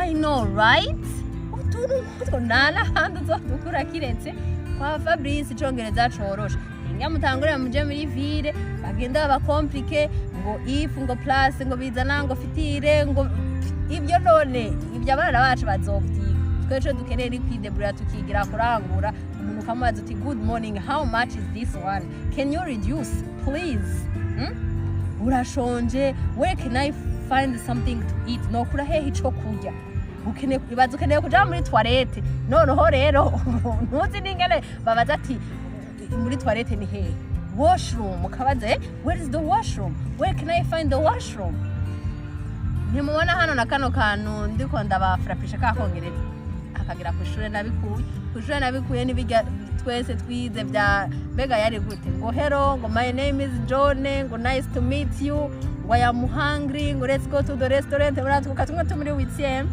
I know right utuntu nk'utwo nana handi uzodukura kiretse kwa Fabrice icongereza coroshe inga mutangurira muje muri ville bagenda bakomplike ngo if ngo plus ngo bizana ngo fitire ngo ibyo none ibyo abana bacu bazovyiga tweco dukeneye kwidebura tukigira kurangura umuntu kamaze uti good morning, how much is this one, can you reduce please? Urashonje, where can I find something to eat? No kura hehe ico kurya ukeneye kuja muri toilette noneho rero ntuzi ningene babaza ati muri toilette ni hehe, washroom ukabaza where is the washroom, where can I find the washroom? Ntimubona hano na kano kantu ndiko ndabafrapisha kakongereza akagira kw'ishure nabikuye nibijya twese twize bya bega yari gute ngo hello ngo my name is John ngo nice to meet you ngo I am hungry ngo let's go to the restaurant muratwuka tumwe tumuri 8